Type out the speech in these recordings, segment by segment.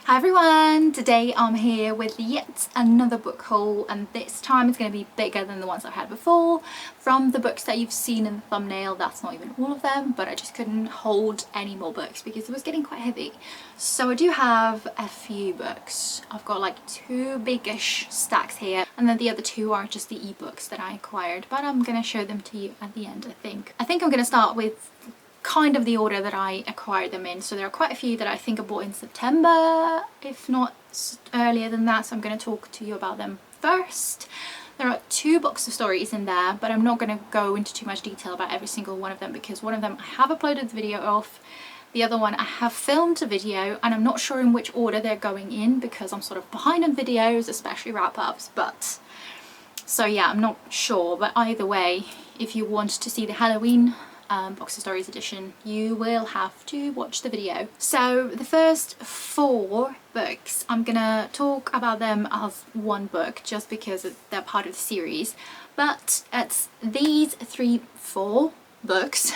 Hi everyone! Today I'm here with yet another book haul, and this time it's going to be bigger than the ones I've had before. From the books that you've seen in the thumbnail, that's not even all of them, but I just couldn't hold any more books because it was getting quite heavy. So I do have a few books. I've got like two biggish stacks here, and then the other two are just the ebooks that I acquired, but I'm going to show them to you at the end, I think. I think I'm going to start with kind of the order that I acquired them in. So there are quite a few that I think I bought in September, if not earlier than that, so I'm going to talk to you about them first. There are two books of stories in there, but I'm not going to go into too much detail about every single one of them because one of them I have uploaded the video of, the other one I have filmed a video, and I'm not sure in which order they're going in because I'm sort of behind on videos, especially wrap-ups, but so yeah, I'm not sure. But either way, if you want to see the Halloween Box of Stories edition, you will have to watch the video. So the first four books, I'm gonna talk about them as one book just because they're part of the series, but it's these four books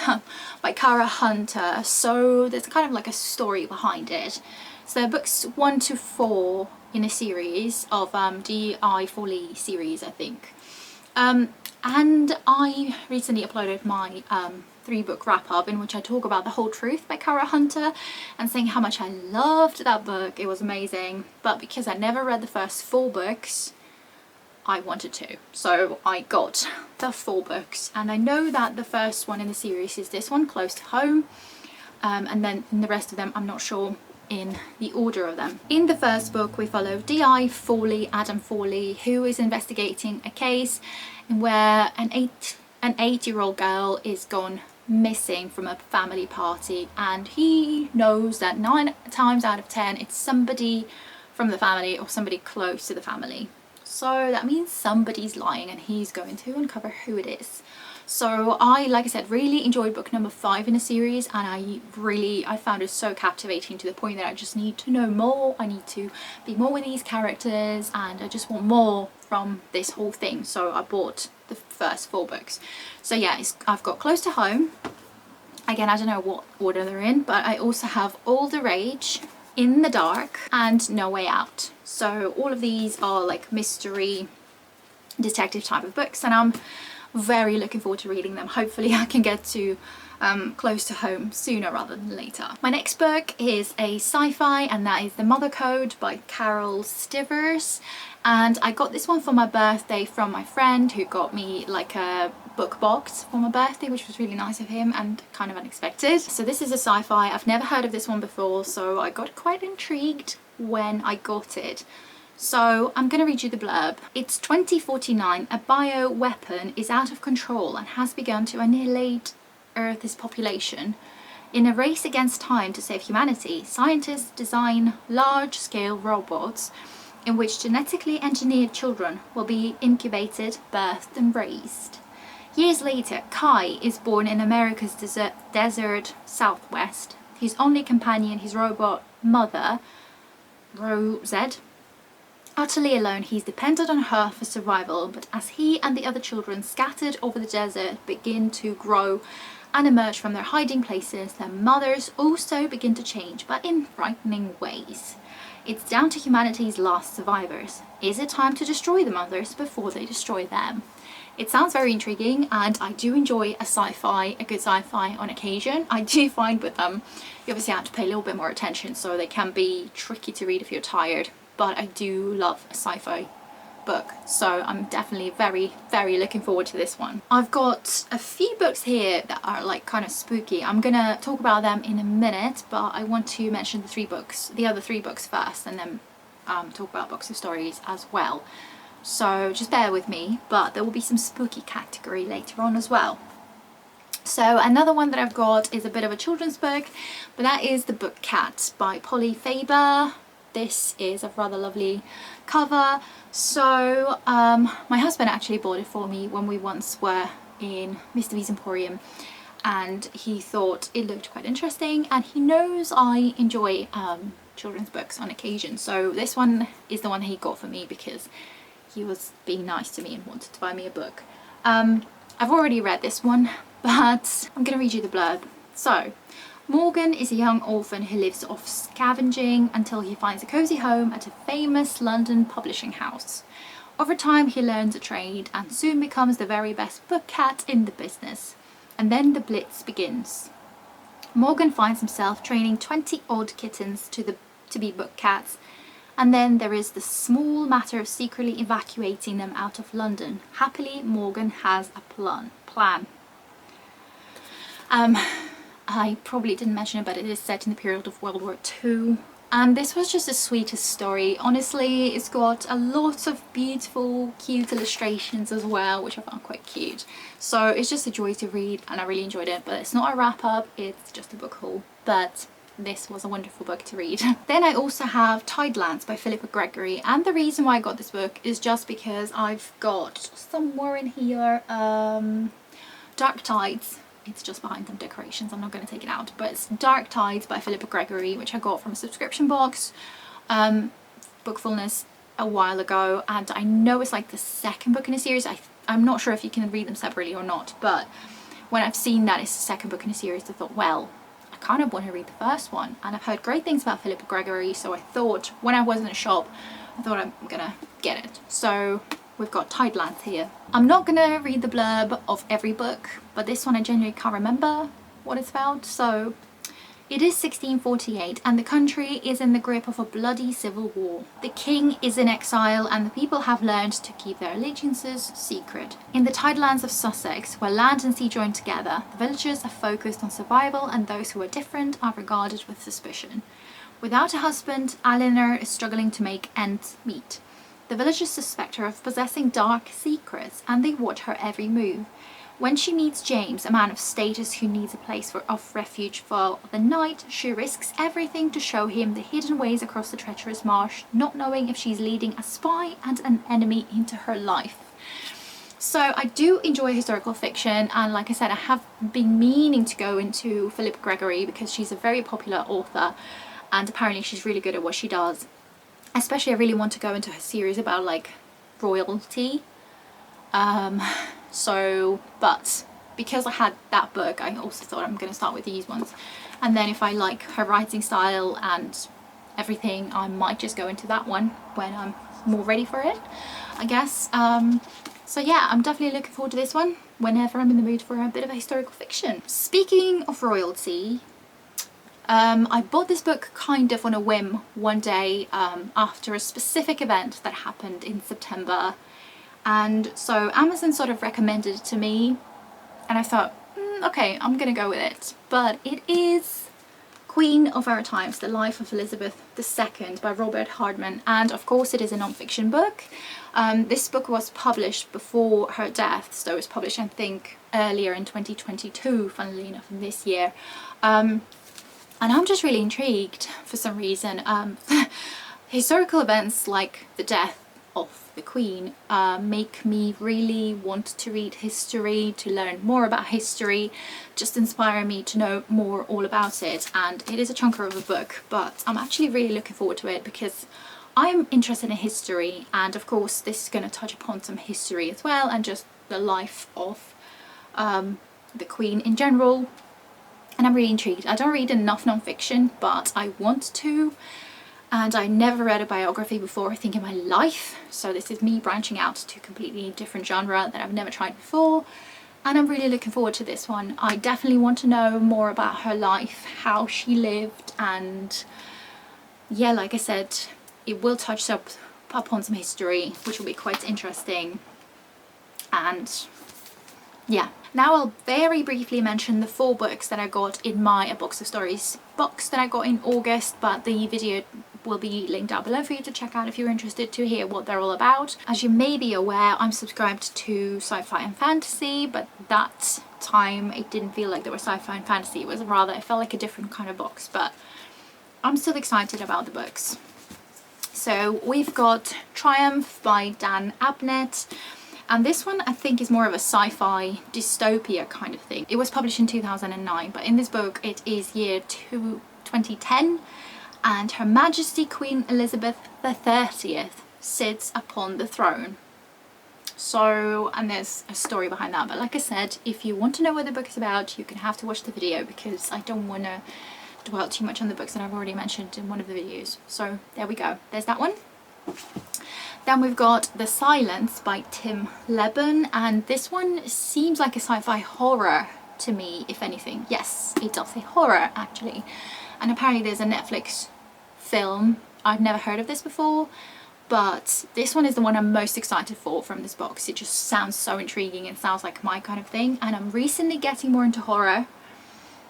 by Cara Hunter, so there's kind of like a story behind it. So books 1 to 4 in a series of D.I. Foley series, I think. And I recently uploaded my 3-book wrap-up in which I talk about The Whole Truth by Cara Hunter and saying how much I loved that book. It was amazing, but because I never read the first 4 books, I wanted to. So I got the 4 books, and I know that the first one in the series is this one, Close to Home, and then in the rest of them I'm not sure in the order of them. In the first book we follow D.I. Foley, Adam Foley, who is investigating a case in where an 8-year-old girl is gone missing from a family party, and he knows that 9 times out of 10 it's somebody from the family or somebody close to the family. So that means somebody's lying, and he's going to uncover who it is. So like I said, really enjoyed book number 5 in the series, and I found it so captivating to the point that I just need to know more. I need to be more with these characters, and I just want more from this whole thing. So I bought the first 4 books. So yeah, I've got Close to Home. Again, I don't know what order they're in, but I also have All the Rage, In the Dark, and No Way Out. So all of these are like mystery detective type of books, and I'm very looking forward to reading them. Hopefully I can get to Close to Home sooner rather than later. My next book is a sci-fi, and that is The Mother Code by Carol Stivers, and I got this one for my birthday from my friend who got me like a book box for my birthday, which was really nice of him and kind of unexpected. So this is a sci-fi. I've never heard of this one before, so I got quite intrigued when I got it. So I'm going to read you the blurb. It's 2049. A bioweapon is out of control and has begun to annihilate Earth's population. In a race against time to save humanity, scientists design large-scale robots in which genetically engineered children will be incubated, birthed and raised. Years later, Kai is born in America's desert southwest. His only companion, his robot mother, Rosette. Utterly alone, he's dependent on her for survival, but as he and the other children scattered over the desert begin to grow and emerge from their hiding places, their mothers also begin to change, but in frightening ways. It's down to humanity's last survivors. Is it time to destroy the mothers before they destroy them? It sounds very intriguing, and I do enjoy a good sci-fi on occasion. I do find with them, you obviously have to pay a little bit more attention, so they can be tricky to read if you're tired. But I do love a sci-fi book, so I'm definitely very, very looking forward to this one. I've got a few books here that are like kind of spooky. I'm gonna talk about them in a minute, but I want to mention the other three books first, and then talk about Box of Stories as well. So just bear with me, but there will be some spooky category later on as well. So another one that I've got is a bit of a children's book, but that is The Book Cat by Polly Faber. This is a rather lovely cover. So my husband actually bought it for me when we once were in Mr. V's Emporium, and he thought it looked quite interesting, and he knows I enjoy children's books on occasion. So this one is the one he got for me because he was being nice to me and wanted to buy me a book. I've already read this one, but I'm gonna read you the blurb. So, Morgan is a young orphan who lives off scavenging until he finds a cozy home at a famous London publishing house. Over time he learns a trade and soon becomes the very best book cat in the business. And then the Blitz begins. Morgan finds himself training 20 odd kittens to be book cats, and then there is the small matter of secretly evacuating them out of London. Happily, Morgan has a plan. I probably didn't mention it, but it is set in the period of World War II. And this was just the sweetest story. Honestly, it's got a lot of beautiful, cute illustrations as well, which I found quite cute. So it's just a joy to read and I really enjoyed it. But it's not a wrap-up, it's just a book haul. But this was a wonderful book to read. Then I also have Tidelands by Philippa Gregory. And the reason why I got this book is just because I've got somewhere in here, Dark Tides. It's just behind some decorations, I'm not going to take it out, but it's Dark Tides by Philippa Gregory, which I got from a subscription box, Bookfulness, a while ago, and I know it's like the second book in a series. I'm not sure if you can read them separately or not, but when I've seen that it's the second book in a series, I thought, well, I kind of want to read the first one, and I've heard great things about Philippa Gregory, so I thought, when I was in a shop, I thought I'm gonna get it. So we've got Tidelands here. I'm not gonna read the blurb of every book, but this one I genuinely can't remember what it's about. So it is 1648 and the country is in the grip of a bloody civil war. The king is in exile and the people have learned to keep their allegiances secret. In the Tidelands of Sussex, where land and sea join together, the villagers are focused on survival and those who are different are regarded with suspicion. Without a husband, Eleanor is struggling to make ends meet. The villagers suspect her of possessing dark secrets and they watch her every move. When she meets James, a man of status who needs a place of refuge for the night, she risks everything to show him the hidden ways across the treacherous marsh, not knowing if she's leading a spy and an enemy into her life. So I do enjoy historical fiction, and like I said, I have been meaning to go into Philippa Gregory because she's a very popular author and apparently she's really good at what she does. Especially I really want to go into her series about like royalty. But because I had that book, I also thought I'm going to start with these ones. And then if I like her writing style and everything, I might just go into that one when I'm more ready for it, I guess. So yeah, I'm definitely looking forward to this one whenever I'm in the mood for a bit of a historical fiction. Speaking of royalty, I bought this book kind of on a whim one day after a specific event that happened in September, and so Amazon sort of recommended it to me and I thought, okay, I'm gonna go with it. But it is Queen of Our Times, The Life of Elizabeth II by Robert Hardman, and of course it is a non-fiction book. This book was published before her death, so it was published I think earlier in 2022, funnily enough, in this year. And I'm just really intrigued for some reason. Historical events like the death of the Queen make me really want to read history, to learn more about history, just inspire me to know more all about it. And it is a chunker of a book, but I'm actually really looking forward to it because I'm interested in history, and of course this is going to touch upon some history as well and just the life of the Queen in general. And I'm really intrigued. I don't read enough non-fiction, but I want to, and I never read a biography before I think in my life, so this is me branching out to a completely different genre that I've never tried before, and I'm really looking forward to this one. I definitely want to know more about her life, how she lived, and yeah, like I said, it will touch upon some history, which will be quite interesting. And yeah, now I'll very briefly mention the 4 books that I got in my A Box of Stories box that I got in August, but the video will be linked down below for you to check out if you're interested to hear what they're all about. As you may be aware, I'm subscribed to Sci-Fi and Fantasy, but that time it didn't feel like there was Sci-Fi and Fantasy. It was rather, it felt like a different kind of box, but I'm still excited about the books. So we've got Triumph by Dan Abnett. And this one I think is more of a sci-fi dystopia kind of thing. It was published in 2009, but in this book it is year 2010, and Her Majesty Queen Elizabeth the 30th sits upon the throne. So, and there's a story behind that, but like I said, if you want to know what the book is about, you can have to watch the video, because I don't want to dwell too much on the books that I've already mentioned in one of the videos. So there we go, there's that one. Then we've got The Silence by Tim Leben, and this one seems like a sci-fi horror to me, if anything. Yes, it does say horror actually. And apparently there's a Netflix film. I've never heard of this before, but this one is the one I'm most excited for from this box. It just sounds so intriguing and sounds like my kind of thing, and I'm recently getting more into horror,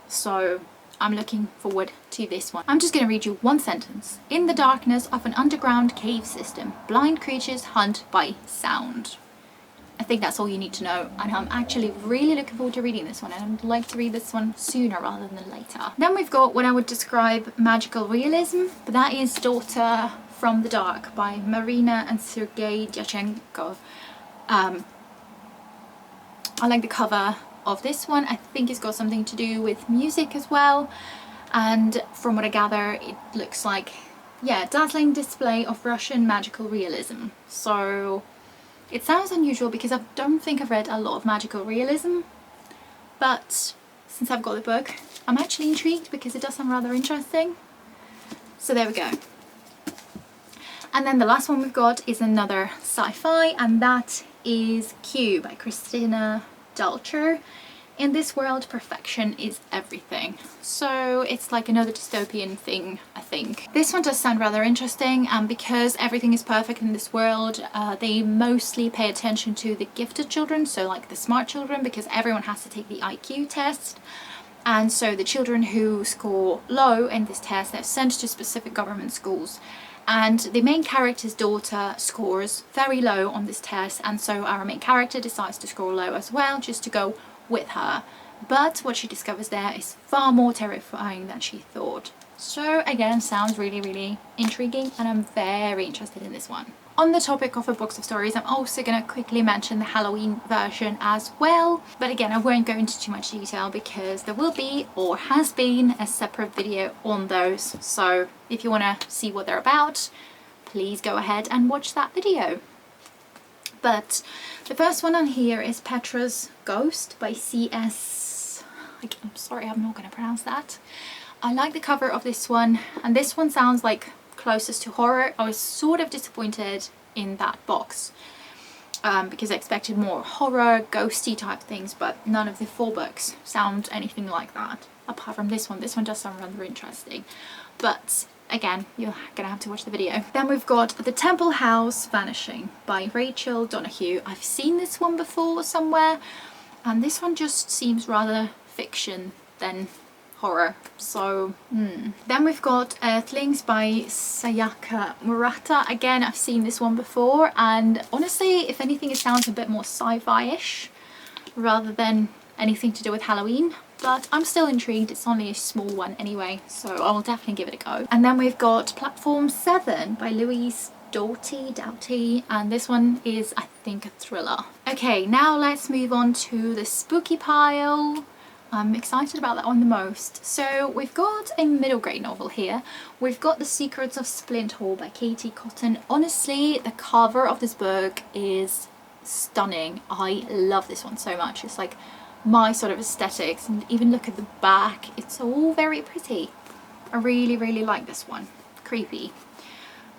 so I'm looking forward to this one. I'm just going to read you one sentence. In the darkness of an underground cave system, blind creatures hunt by sound. I think that's all you need to know, and I'm actually really looking forward to reading this one, and I'd like to read this one sooner rather than later. Then we've got what I would describe magical realism, but that is Daughter from the Dark by Marina and Sergei Dyachenko. I like the cover of this one. I think it's got something to do with music as well, and from what I gather it looks like, yeah, dazzling display of Russian magical realism. So it sounds unusual because I don't think I've read a lot of magical realism, but since I've got the book I'm actually intrigued because it does sound rather interesting. So there we go. And then the last one we've got is another sci-fi, and that is Q by Christina Dalcher. In this world, perfection is everything. So it's like another dystopian thing, I think. This one does sound rather interesting, and because everything is perfect in this world, they mostly pay attention to the gifted children, so like the smart children, because everyone has to take the IQ test. And so the children who score low in this test, they're sent to specific government schools. And the main character's daughter scores very low on this test, and so our main character decides to score low as well, just to go with her. But what she discovers there is far more terrifying than she thought. So again, sounds really intriguing, and I'm very interested in this one. On the topic of a box of stories, I'm also going to quickly mention the Halloween version as well, but again I won't go into too much detail because there will be, or has been, a separate video on those. So if you want to see what they're about, please go ahead and watch that video. But the first one on here is Petra's Ghost by C.S. I'm sorry, I'm not going to pronounce that. I like the cover of this one, and this one sounds like closest to horror. I was sort of disappointed in that box because I expected more horror, ghosty type things, but none of the 4 books sound anything like that, apart from this one. This one does sound rather interesting, but again, you're gonna have to watch the video. Then we've got The Temple House Vanishing by Rachel Donahue. I've seen this one before somewhere, and this one just seems rather fiction than horror. So Then we've got Earthlings by Sayaka Murata. Again, I've seen this one before, and honestly, if anything, it sounds a bit more sci-fi-ish rather than anything to do with Halloween, but I'm still intrigued. It's only a small one anyway, so I'll definitely give it a go. And then we've got Platform 7 by Louise Doughty, and this one is, I think, a thriller. Okay, now let's move on to the spooky pile. I'm excited about that one the most. So we've got a middle grade novel here. We've got The Secrets of Splint Hall by Katie Cotton. Honestly, the cover of this book is stunning. I love this one so much. It's like my sort of aesthetics, and even look at the back. It's all very pretty. I really like this one. Creepy.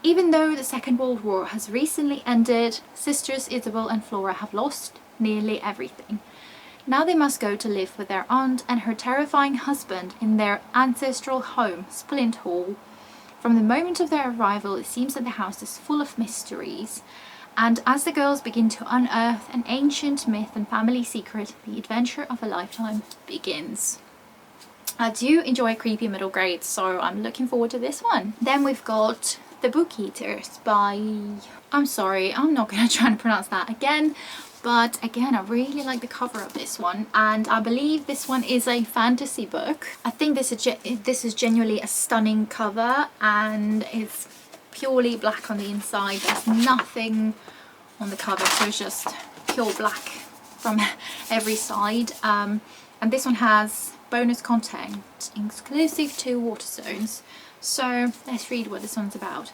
Even though the Second World War has recently ended, sisters Isabel and Flora have lost nearly everything. Now they must go to live with their aunt and her terrifying husband in their ancestral home, Splint Hall. From the moment of their arrival, it seems that the house is full of mysteries, and as the girls begin to unearth an ancient myth and family secret, the adventure of a lifetime begins. I do enjoy creepy middle grades, so I'm looking forward to this one. Then we've got The Book Eaters by... I'm sorry, I'm not going to try and pronounce that again. But again, I really like the cover of this one, and I believe this one is a fantasy book. I think this is genuinely a stunning cover, and it's purely black on the inside. There's nothing on the cover, so it's just pure black from every side. And this one has bonus content exclusive to Waterstones. So let's read what this one's about.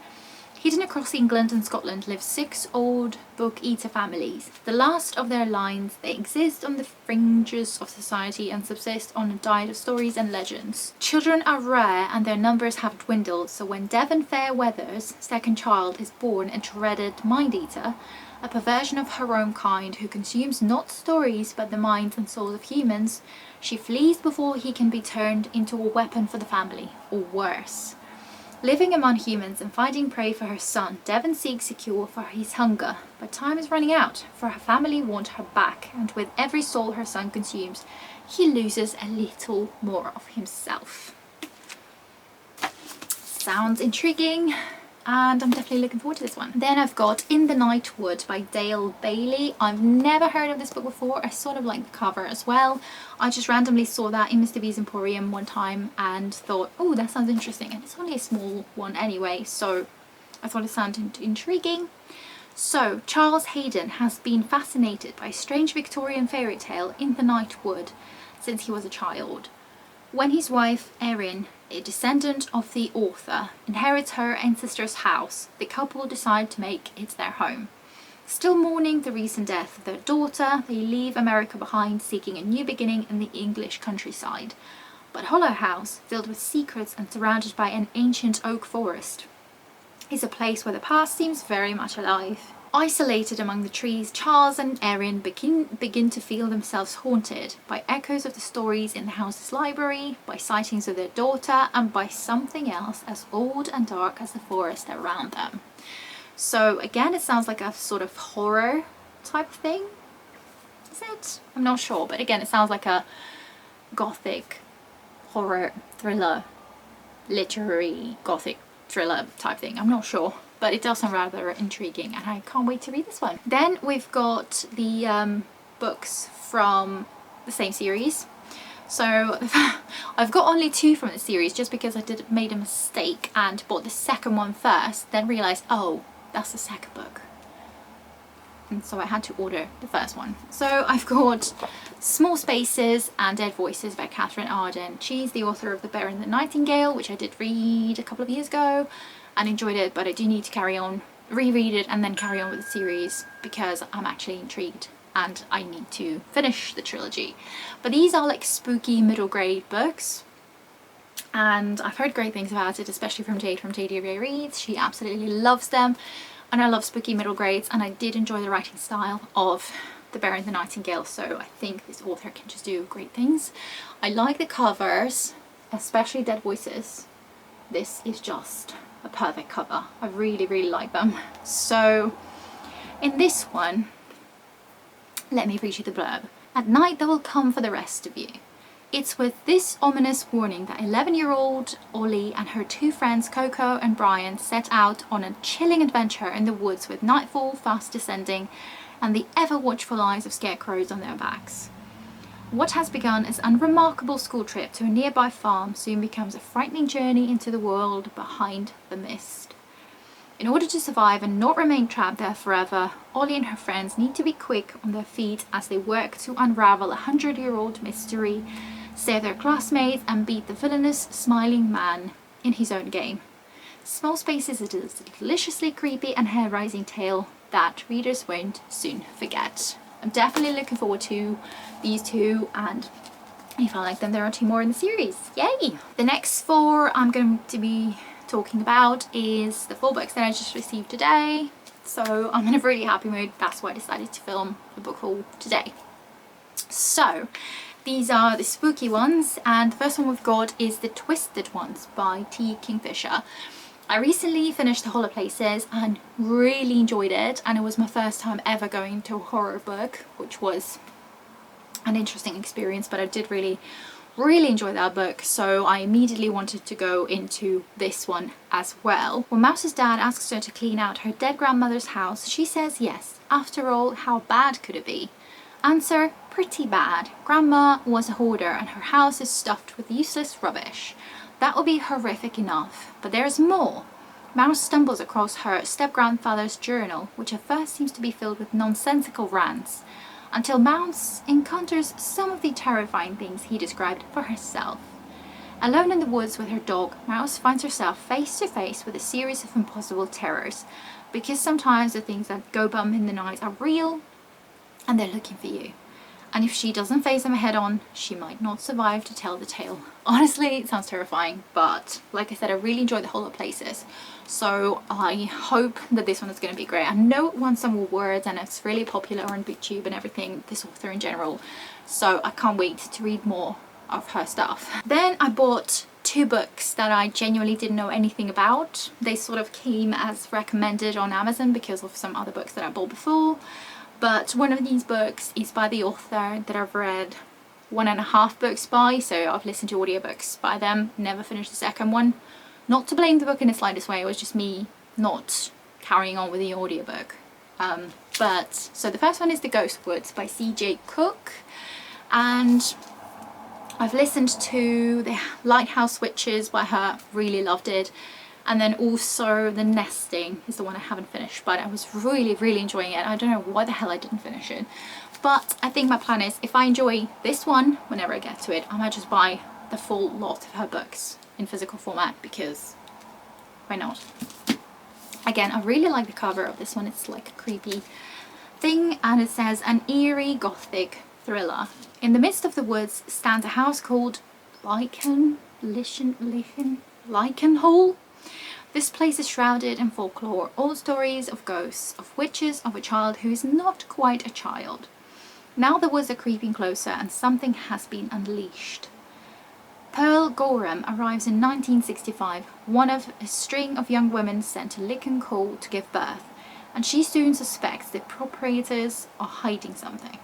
Hidden across England and Scotland live 6 old book-eater families. The last of their lines, they exist on the fringes of society and subsist on a diet of stories and legends. Children are rare and their numbers have dwindled, so when Devon Fairweather's second child is born, a dreaded mind-eater, a perversion of her own kind who consumes not stories but the minds and souls of humans, she flees before he can be turned into a weapon for the family, or worse. Living among humans and finding prey for her son, Devon seeks a cure for his hunger, but time is running out, for her family want her back, and with every soul her son consumes, he loses a little more of himself. Sounds intriguing, and I'm definitely looking forward to this one. Then I've got In the Night Wood by Dale Bailey. I've never heard of this book before. I sort of like the cover as well. I just randomly saw that in Mr. B's Emporium one time and thought, oh, that sounds interesting. And it's only a small one anyway, so I thought it sounded intriguing. So, Charles Hayden has been fascinated by a strange Victorian fairy tale, In the Night Wood, since he was a child. When his wife, Erin, a descendant of the author, inherits her ancestor's house, the couple decide to make it their home. Still mourning the recent death of their daughter, they leave America behind, seeking a new beginning in the English countryside. But Hollow House, filled with secrets and surrounded by an ancient oak forest, is a place where the past seems very much alive. Isolated among the trees, Charles and Erin begin to feel themselves haunted by echoes of the stories in the house's library, by sightings of their daughter, and by something else as old and dark as the forest around them. So again, it sounds like a sort of horror type of thing. Is it? I'm not sure, but again, it sounds like a gothic horror thriller, literary gothic thriller type thing. I'm not sure, but it does sound rather intriguing and I can't wait to read this one. Then we've got the books from the same series. So I've got only 2 from the series just because I made a mistake and bought the second one first, then realised, oh, that's the second book. And so I had to order the first one. So I've got Small Spaces and Dead Voices by Catherine Arden. She's the author of The Bear and the Nightingale, which I did read a couple of years ago and enjoyed it, but I do need to carry on, reread it and then carry on with the series because I'm actually intrigued and I need to finish the trilogy. But these are like spooky middle grade books and I've heard great things about it, especially from Jade from JDVA Reads. She absolutely loves them and I love spooky middle grades and I did enjoy the writing style of The Bear and the Nightingale, so I think this author can just do great things. I like the covers, especially Dead Voices. This is just a perfect cover. I really like them. So in this one, let me read you the blurb. At night they will come for the rest of you. It's with this ominous warning that 11-year-old Ollie and her 2 friends Coco and Brian set out on a chilling adventure in the woods with nightfall fast descending and the ever-watchful eyes of scarecrows on their backs. What has begun as an unremarkable school trip to a nearby farm soon becomes a frightening journey into the world behind the mist. In order to survive and not remain trapped there forever, Ollie and her friends need to be quick on their feet as they work to unravel a 100-year-old mystery, save their classmates and beat the villainous smiling man in his own game. Small Spaces is a deliciously creepy and hair-raising tale that readers won't soon forget. I'm definitely looking forward to these 2 and if I like them there are 2 more in the series. Yay! The next 4 I'm going to be talking about is the 4 books that I just received today. So I'm in a really happy mood. That's why I decided to film a book haul today. So these are the spooky ones and the first one we've got is The Twisted Ones by T. Kingfisher. I recently finished The Hollow Places and really enjoyed it, and it was my first time ever going to a horror book, which was an interesting experience, but I did really enjoy that book, so I immediately wanted to go into this one as well. When Mouse's dad asks her to clean out her dead grandmother's house, she says yes. After all, how bad could it be? Answer, pretty bad. Grandma was a hoarder and her house is stuffed with useless rubbish. That would be horrific enough, but there's more. Mouse stumbles across her step-grandfather's journal, which at first seems to be filled with nonsensical rants, until Mouse encounters some of the terrifying things he described for herself. Alone in the woods with her dog, Mouse finds herself face to face with a series of impossible terrors, because sometimes the things that go bump in the night are real and they're looking for you. And if she doesn't face them head on, she might not survive to tell the tale. Honestly, it sounds terrifying, but like I said, I really enjoyed the Hollow Places. So I hope that this one is going to be great. I know it won some awards and it's really popular on BookTube and everything, this author in general. So I can't wait to read more of her stuff. Then I bought 2 books that I genuinely didn't know anything about. They sort of came as recommended on Amazon because of some other books that I bought before. But one of these books is by the author that I've read 1.5 books by, so I've listened to audiobooks by them, never finished the second one. Not to blame the book in the slightest way, it was just me not carrying on with the audiobook. So the first one is The Ghost Woods by C.J. Cook, and I've listened to The Lighthouse Witches by her, really loved it. And then also The Nesting is the one I haven't finished, but I was really enjoying it. I don't know why the hell I didn't finish it. But I think my plan is, if I enjoy this one, whenever I get to it, I might just buy the full lot of her books in physical format, because why not? Again, I really like the cover of this one. It's like a creepy thing, and it says, an eerie gothic thriller. In the midst of the woods stands a house called Lycanhole. This place is shrouded in folklore, old stories of ghosts, of witches, of a child who is not quite a child. Now the woods are creeping closer and something has been unleashed. Pearl Gorham arrives in 1965, one of a string of young women sent to Lycanhole to give birth, and she soon suspects the proprietors are hiding something.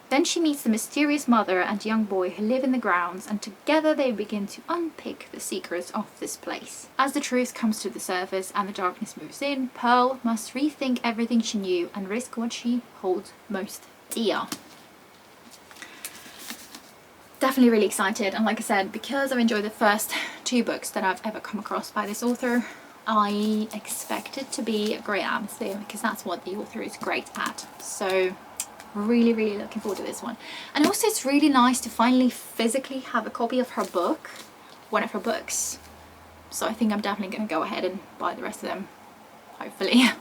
Then she meets the mysterious mother and young boy who live in the grounds, and together they begin to unpick the secrets of this place. As the truth comes to the surface and the darkness moves in, Pearl must rethink everything she knew and risk what she holds most dear. Definitely really excited, and like I said, because I've enjoyed the first 2 books that I've ever come across by this author, I expect it to be a great atmosphere, because that's what the author is great at. So really looking forward to this one. And also it's really nice to finally physically have a copy of her book, one of her books. So I think I'm definitely going to go ahead and buy the rest of them, hopefully.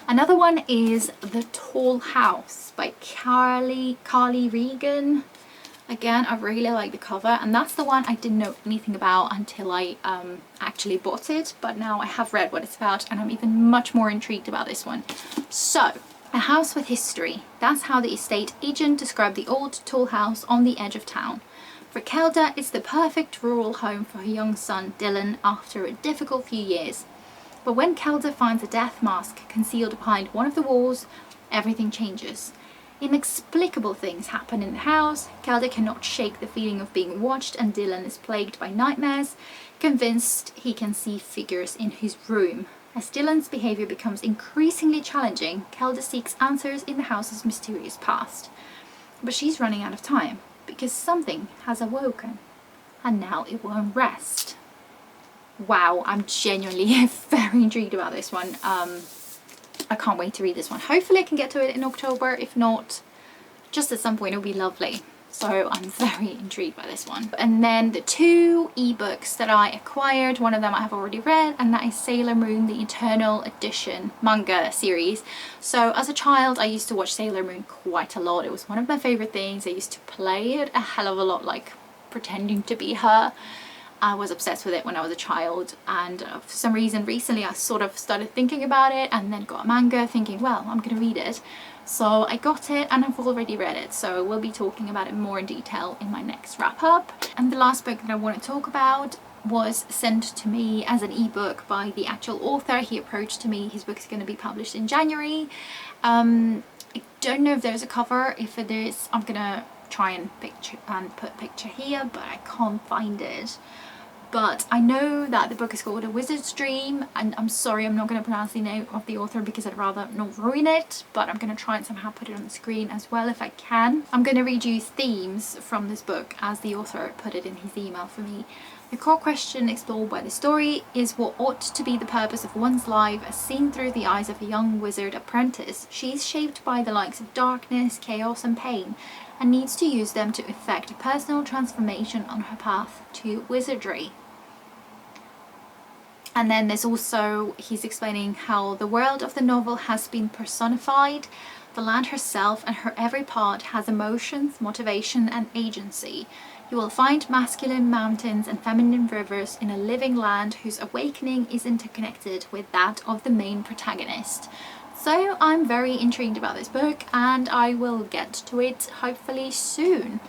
Another one is The Tall House by Carly Regan. Again, I really like the cover, and that's the one I didn't know anything about until I actually bought it, but now I have read what it's about and I'm even much more intrigued about this one. So, a house with history. That's how the estate agent described the old tall house on the edge of town. For Kelda, it's the perfect rural home for her young son Dylan after a difficult few years. But when Kelda finds a death mask concealed behind one of the walls, everything changes. Inexplicable things happen in the house. Kelda cannot shake the feeling of being watched, and Dylan is plagued by nightmares, convinced he can see figures in his room. As Dylan's behaviour becomes increasingly challenging, Kelda seeks answers in the house's mysterious past. But she's running out of time, because something has awoken, and now it won't rest. Wow, I'm genuinely very intrigued about this one. I can't wait to read this one. Hopefully I can get to it in October. If not, just at some point, it'll be lovely. So I'm very intrigued by this one. And then the 2 ebooks that I acquired, one of them I have already read, and that is Sailor Moon, the Eternal Edition manga series. So as a child, I used to watch Sailor Moon quite a lot. It was one of my favorite things. I used to play it a hell of a lot, like pretending to be her. I was obsessed with it when I was a child, and for some reason recently I sort of started thinking about it, and then got a manga thinking, well, I'm gonna read it. So I got it and I've already read it, so we'll be talking about it more in detail in my next wrap up. And the last book that I want to talk about was sent to me as an ebook by the actual author. He approached to me. His book is going to be published in January. I don't know if there's a cover. If it is, I'm gonna try and put a picture here, but I can't find it. But I know that the book is called A Wizard's Dream, and I'm sorry I'm not going to pronounce the name of the author because I'd rather not ruin it, but I'm going to try and somehow put it on the screen as well if I can. I'm going to read you themes from this book as the author put it in his email for me. The core question explored by the story is what ought to be the purpose of one's life as seen through the eyes of a young wizard apprentice. She is shaped by the likes of darkness, chaos and pain, and needs to use them to effect a personal transformation on her path to wizardry. And then there's also, he's explaining how the world of the novel has been personified. The land herself and her every part has emotions, motivation and agency. You will find masculine mountains and feminine rivers in a living land whose awakening is interconnected with that of the main protagonist. So I'm very intrigued about this book and I will get to it hopefully soon.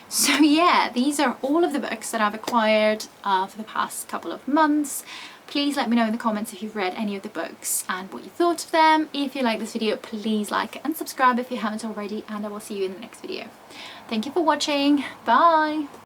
So yeah, these are all of the books that I've acquired for the past couple of months. Please let me know in the comments if you've read any of the books and what you thought of them. If you like this video, please like and subscribe if you haven't already, and I will see you in the next video. Thank you for watching. Bye!